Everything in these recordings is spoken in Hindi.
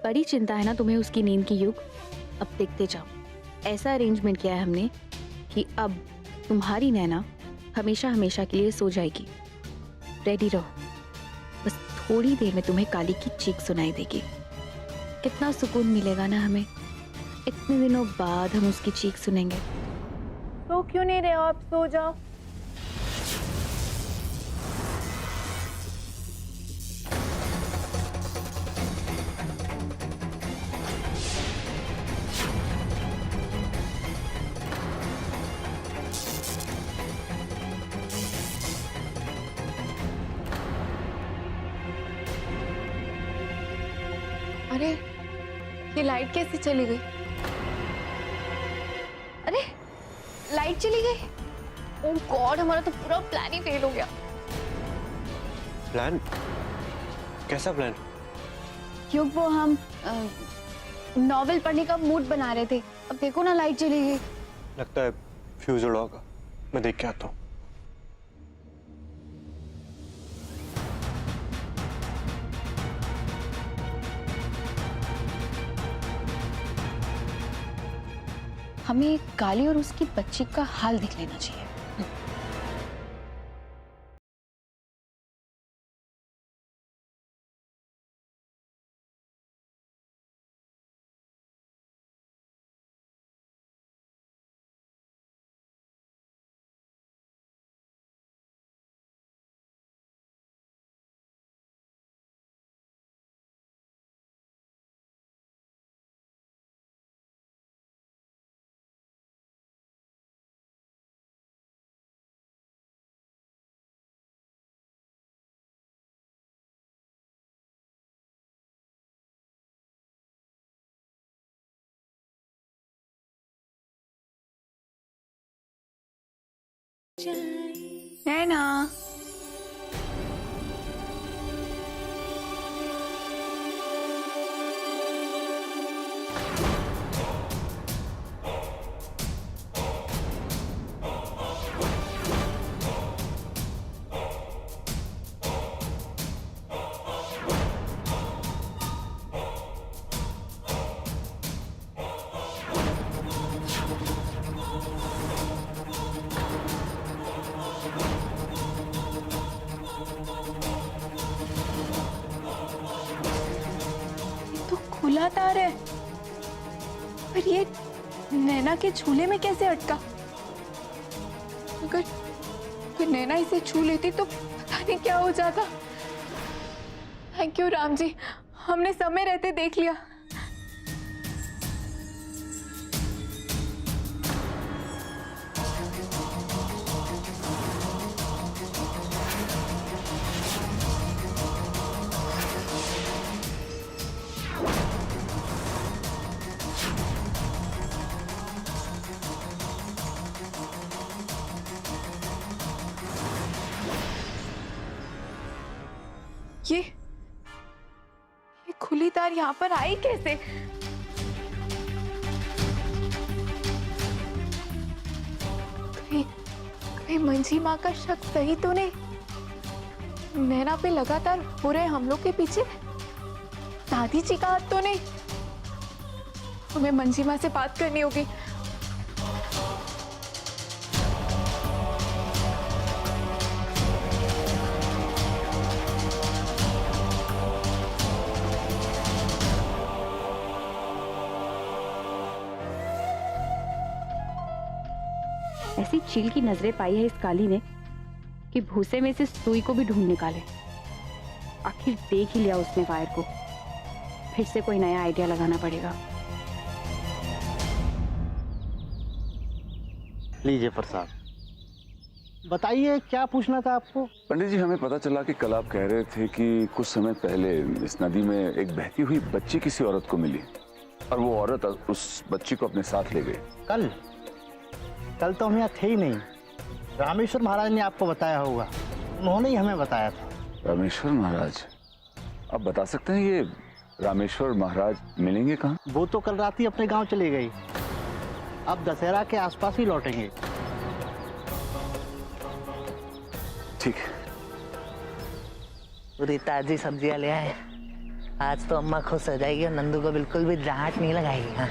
बड़ी चिंता है ना तुम्हें उसकी नींद की युग। अब देखते जाओ, ऐसा अरेंजमेंट किया है हमने कि अब तुम्हारी नैना हमेशा हमेशा के लिए सो जाएगी। रेडी रहो, बस थोड़ी देर में तुम्हें काली की चीख सुनाई देगी। कितना सुकून मिलेगा ना हमें, इतने दिनों बाद हम उसकी चीख सुनेंगे। तो क्यों नहीं रहे हो आप, सो जाओ। अरे ये लाइट कैसे चली गई? अरे लाइट चली गई। ओह गॉड, हमारा तो पूरा प्लान ही फेल हो गया। प्लान? कैसा प्लान? क्योंकि वो हम नॉवेल पढ़ने का मूड बना रहे थे, अब देखो ना लाइट चली गई। लगता है फ्यूज उड़ा होगा, मैं देख के आता हूँ। हमें काली और उसकी बच्ची का हाल देख लेना चाहिए। नैना, तो खुला तार है, पर ये नैना के झूले में कैसे अटका? अगर नैना इसे छू लेती तो पता नहीं क्या हो जाता। थैंक यू राम जी, हमने समय रहते देख लिया। ये खुली तार यहाँ पर आई कैसे? कहीं मंजी माँ का शक सही तो नहीं? नैना पे लगातार हो रहे हमलों के पीछे दादी जी का हाथ तो नहीं? हमें मंजी माँ से बात करनी होगी। ऐसी चील की नजरें पाई है इस काली ने कि भूसे में से सुई को भी ढूंढ निकाले। आखिर देख ही लिया उसने फायर को, फिर से कोई नया आइडिया लगाना पड़ेगा। लीजिए प्रसाद, बताइए क्या पूछना था आपको? पंडित जी, हमें पता चला कि कल आप कह रहे थे कि कुछ समय पहले इस नदी में एक बहती हुई बच्ची किसी औरत को मिली और वो औरत उस बच्ची को अपने साथ ले गई। कल तो हम यहाँ थे ही नहीं। रामेश्वर महाराज ने आपको बताया होगा, उन्होंने ही हमें बताया था। रामेश्वर महाराज? आप बता सकते हैं ये रामेश्वर महाराज मिलेंगे कहाँ? वो तो कल रात ही अपने गांव चली गई, अब दशहरा के आसपास ही लौटेंगे। ठीक है। पूरी ताजी सब्जियां ले आए। आज तो अम्मा खुश हो जाएगी और नंदू को बिल्कुल भी डांट नहीं लगाएगी। हाँ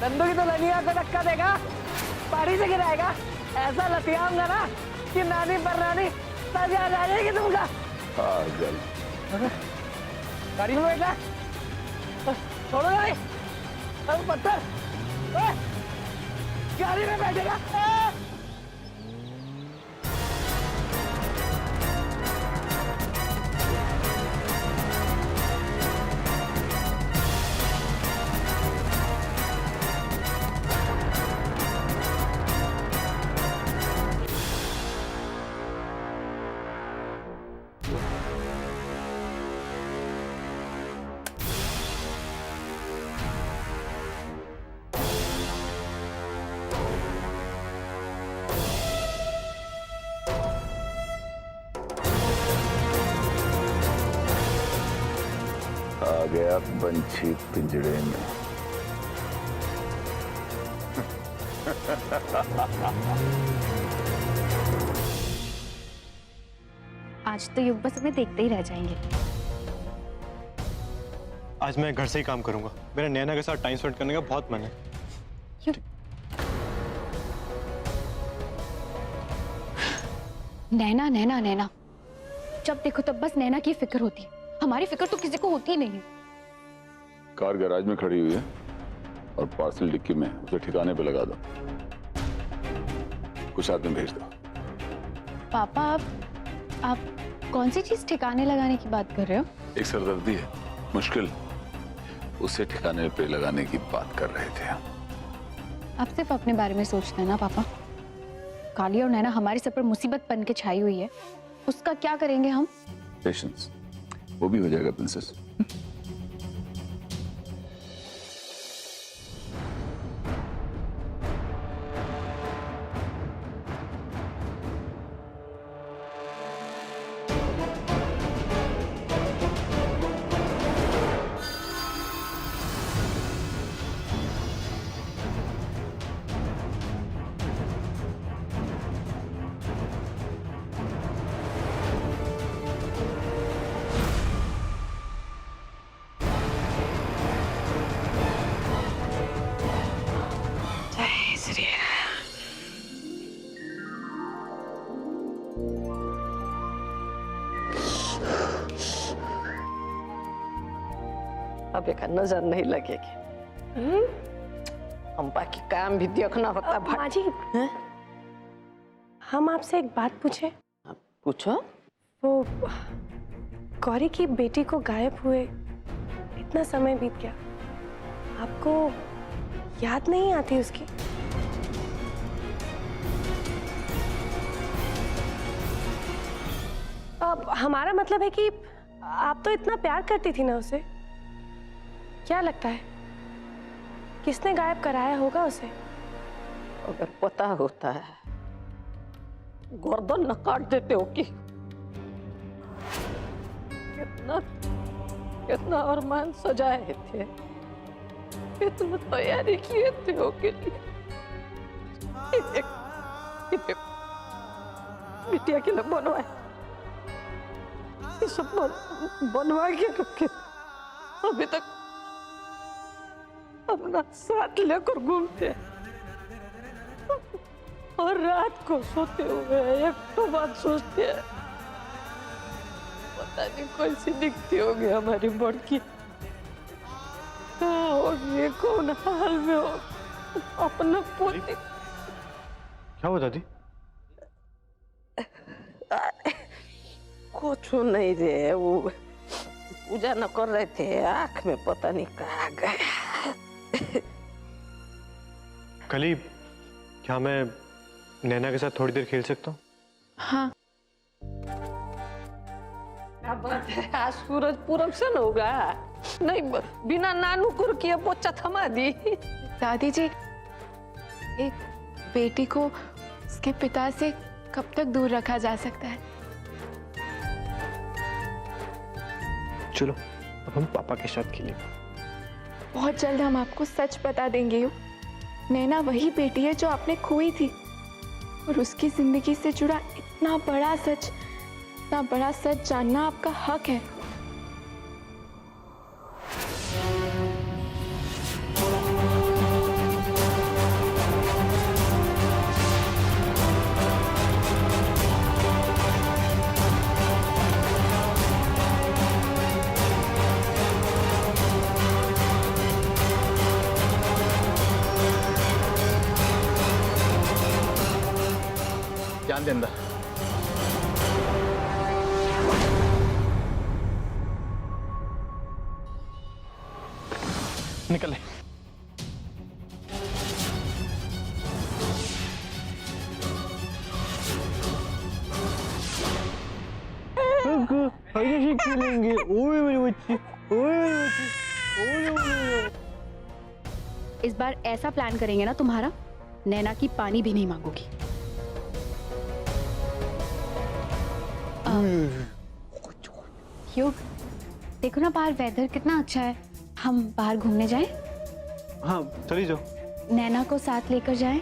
नंदू की तो लनिया को धक्का देगा, पहाड़ी से गिराएगा। ऐसा लतियाऊंगा ना कि नानी पर नानी सजा आ जाएगी तुमका। गाड़ी में बैठा, छोड़ो गाड़ी, पत्थर गाड़ी में बैठेगा। आ गया पंछी पिंजड़े में। आज तो युग बस हमें देखते ही रह जाएंगे। आज मैं घर से ही काम करूंगा। मेरा नैना के साथ टाइम स्पेंड करने का बहुत मन है। क्यों? नैना नैना नैना, जब देखो तब बस नैना की फिक्र होती है। हमारी फिक्र तो किसी को होती ही नहीं। कार गैराज में खड़ी हुई है और पार्सल डिक्की में, उसे ठिकाने पे लगा दो। कुछ आदमी भेज दो। पापा आप कौन सी चीज ठिकाने लगाने की बात कर रहे हो? एक सरदर्दी है, मुश्किल, उसे ठिकाने पे लगाने की बात कर रहे थे। आप सिर्फ अपने बारे में सोचते हैं ना पापा। काली और नैना हमारे सर पर मुसीबत बन के छाई हुई है, उसका क्या करेंगे हम? पेशेंस, वो भी हो जाएगा प्रिंसेस। अब एक नजर नहीं लगेगी। हम बाकी काम भी देखना होता। माँ जी, हम आपसे एक बात पूछे? पूछो। वो गौरी की बेटी को गायब हुए इतना समय बीत गया, आपको याद नहीं आती उसकी? अब हमारा मतलब है कि आप तो इतना प्यार करती थी ना उसे। क्या लगता है किसने गायब कराया होगा उसे? अगर पता होता है गर्दन न काट देते हो कि कितना कितना अरमान सजाए थे, कितना तैयारी किए थे के लिए। बिटिया के लिए बनवाए, ये सब बनवा के रखे, अभी तक अपना साथ लेकर घूमते और रात को सोते हुए एक तो बात सोचते हैं, पता नहीं कैसी दिखती होगी हमारी बड़की, कहाँ होगी, कौन हाल में हो। अपना पोती क्या हुआ दादी? कुछ नहीं रे, वो पूजा न कर रहे थे, आंख में पता नहीं कहाँ गया। कली, क्या मैं नैना के साथ थोड़ी देर खेल सकता हूँ? हाँ। क्या बात है, आज सूरज पूरब से न होगा? नहीं, बिना नानू कुर किए पोछा थमा दी। दादी जी, एक बेटी को उसके पिता से कब तक दूर रखा जा सकता है? चलो अब हम पापा के साथ खेलेंगे। बहुत जल्द हम आपको सच बता देंगे युग। नैना वही बेटी है जो आपने खोई थी, और उसकी जिंदगी से जुड़ा इतना बड़ा सच जानना आपका हक है। ध्यान दे अंदर। निकल ले। खेलेंगे। ओए मेरी बच्ची, ओए मेरी बच्ची, ओए ओए। इस बार ऐसा प्लान करेंगे ना तुम्हारा, नैना की पानी भी नहीं मांगोगी। युग, देखो ना बाहर वेदर कितना अच्छा है, हम बाहर घूमने जाएं? हाँ चली जाओ। नैना को साथ लेकर जाएं?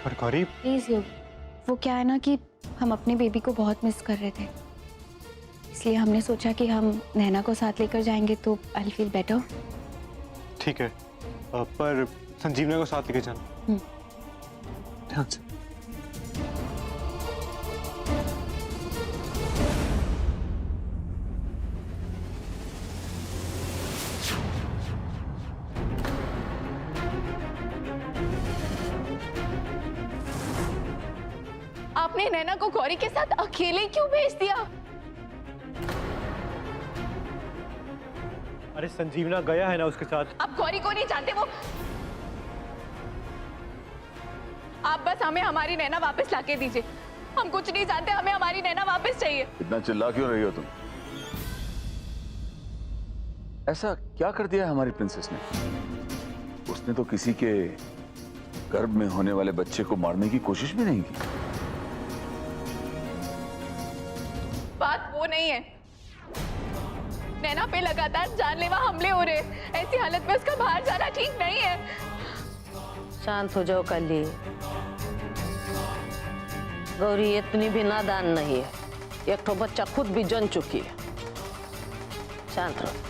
पर गौरी, प्लीज युग, वो क्या है ना कि हम अपने बेबी को बहुत मिस कर रहे थे, इसलिए हमने सोचा कि हम नैना को साथ लेकर जाएंगे तो आई फील बेटर। ठीक है, पर संजीवना को साथ लेके जाना। ध्यान से। आपने नैना को गौरी के साथ अकेले क्यों भेज दिया? अरे संजीवना गया है ना उसके साथ। आप गौरी को नहीं जानते, वो आप बस हमें हमारी नैना वापस लाके दीजिए। हम कुछ नहीं जानते, हमें हमारी नैना वापस चाहिए। इतना चिल्ला क्यों रही हो तुम? ऐसा क्या कर दिया है हमारी प्रिंसेस ने? उसने तो किसी के गर्भ में होने वाले बच्चे को मारने की कोशिश भी नहीं की। बात वो नहीं है, नैना पे लगातार जानलेवा हमले हो रहे हैं। ऐसी हालत में उसका बाहर जाना ठीक नहीं है। शांत हो जाओ कली। गौरी इतनी भी नादान नहीं है, एक तो बच्चा खुद भी जन चुकी है। शांत रहो।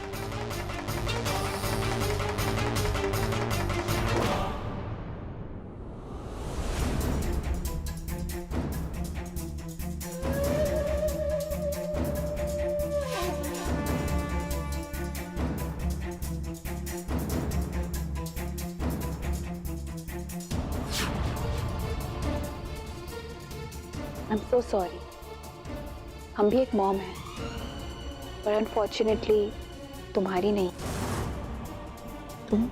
आई एम सो सॉरी, हम भी एक मॉम हैं, पर अनफॉर्चुनेटली तुम्हारी नहीं। तुम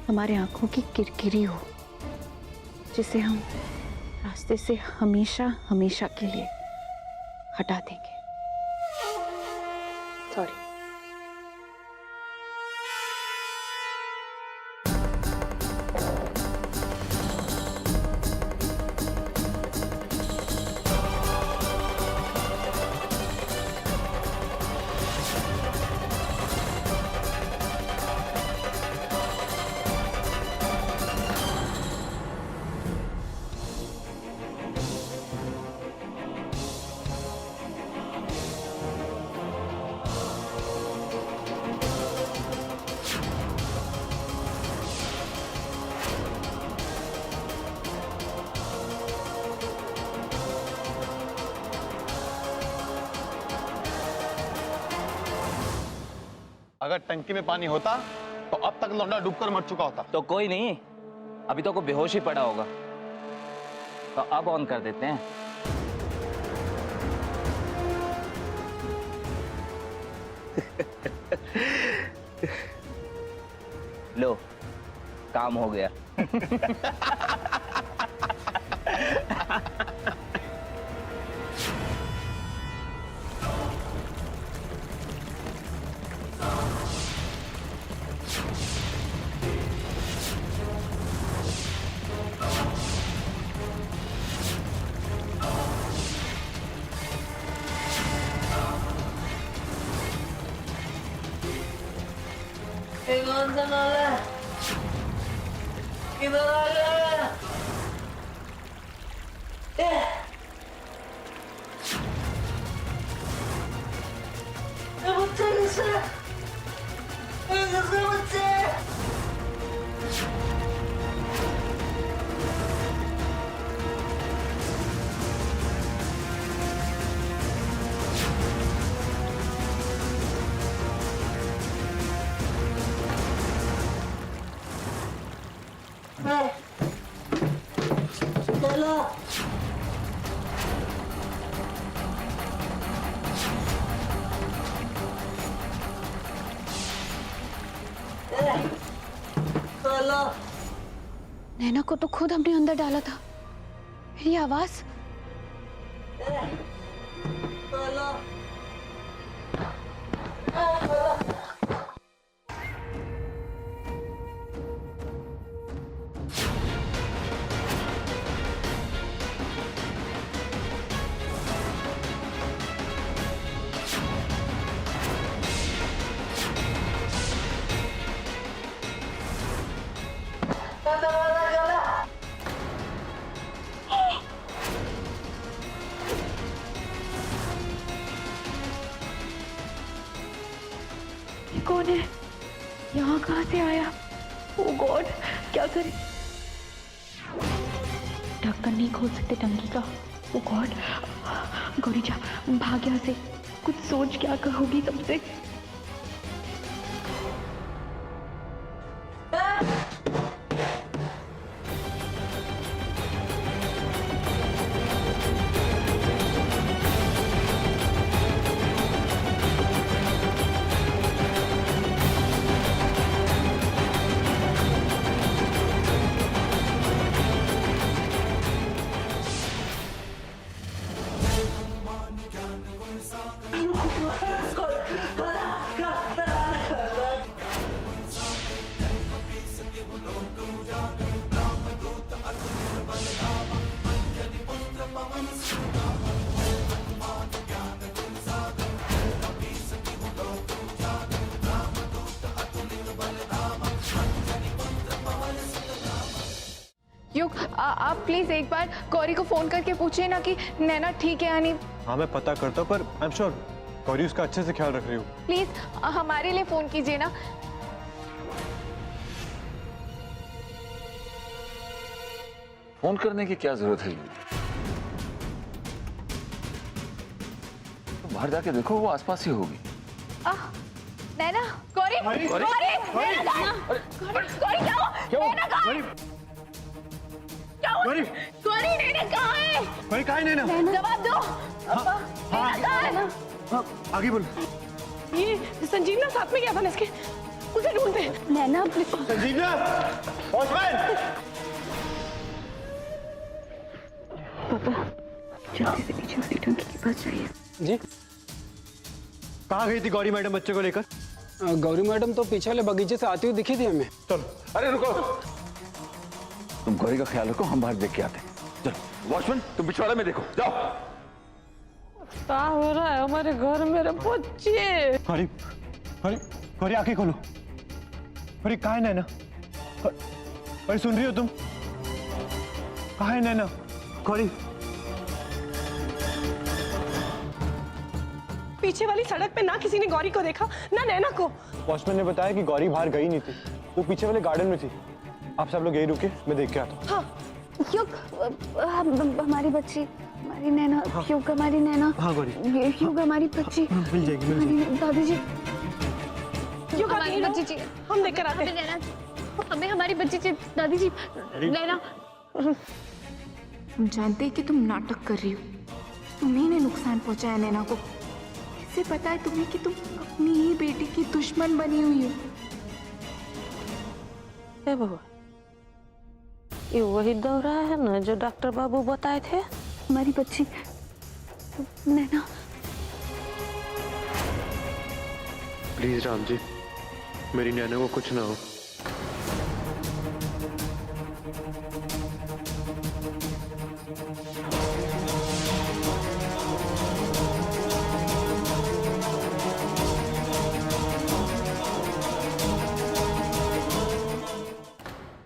हमारे आंखों की किरकिरी हो, जिसे हम रास्ते से हमेशा हमेशा के लिए हटा देंगे। सॉरी। अगर टंकी में पानी होता तो अब तक लौंडा डूबकर मर चुका होता। तो कोई नहीं, अभी तो को बेहोश ही पड़ा होगा। तो अब ऑन कर देते हैं। लो, काम हो गया। कौन सा नाल है? किधर आ गया? बच्चे किससे? किससे बच्चे? चलो चलो नैना को तो खुद हमने अंदर डाला था। मेरी आवाज चलो ये कौन है? यहाँ कहाँ से आया? ओ गॉड, क्या करें? ढक्कन नहीं खोल सकते टंकी का। ओ गॉड, गौरी जा भाग यहाँ से। कुछ सोच, क्या कहोगी सबसे? युग, आप प्लीज एक बार गौरी को फोन करके पूछिए ना कि नैना ठीक है या नहीं। हाँ मैं पता करता हूँ, पर आई एम श्योर गौरी उसका अच्छे से ख्याल रख रही हूँ। प्लीज हमारे लिए फोन कीजिए ना। फोन करने की क्या जरूरत है? तो बाहर जाके देखो, वो आसपास ही होगी। नैना, गौरी, गौरी, गौरी, नैना कहाँ? गौरी क्या हुआ? नैना कहाँ है? गौरी, गौरी, नैना कहाँ है? गौरी कहाँ है नैना? जवाब दो। नैना कहाँ है? आगे बोल। ये संजीवना साथ में गया था इसके, उसे ढूंढते हैं। नैना प्लीज। संजीवना, वॉचमैन। पापा जल्दी से पीछे वाली टंकी के पास जाइए। जी कहाँ गई थी गौरी मैडम बच्चे को लेकर? गौरी मैडम तो पीछे वाले बगीचे से आती हुई दिखी थी हमें। चलो। अरे रुको, तुम गौरी का ख्याल रखो, हम बाहर देख के आते हैं। चलो वॉचमैन, तुम पिछवाड़े में देखो, जाओ। क्या हो रहा है हमारे घर? मेरे बच्चे। गौरी, गौरी, गौरी आंखें खोलो। गौरी कहाँ है नैना? गौरी सुन रही हो तुम? कहाँ है नैना? गौरी, पीछे वाली सड़क पे ना किसी ने गौरी को देखा, ना नैना को। वॉचमैन ने बताया कि गौरी बाहर गई नहीं थी, वो पीछे वाले गार्डन में थी। आप सब लोग यही रुके, मैं देख के आता हूँ। हाँ, युग, हमारी बच्ची, हमारी नैना। युग हमारी नैना। हाँ गौरी। युग हमारी बच्ची। मिल जाएगी, मिल जाएगी। दादी जी, युग हमारी बच्ची जी, हम देख कर आते हैं। हमें हमारी बच्ची चाहिए। दादी जी, नैना। हम जानते हैं कि तुम नाटक कर रही हो। तुम्ही ने नुकसान पहुंचाया नैना को। इससे पता है तुम्हें कि तुम अपनी ही बेटी की दुश्मन बनी हुई हो। हे बाबा, ये वही दौरा है ना जो डॉक्टर बाबू बताए थे? हमारी बच्ची नैना। प्लीज राम जी, मेरी नैना को कुछ ना हो।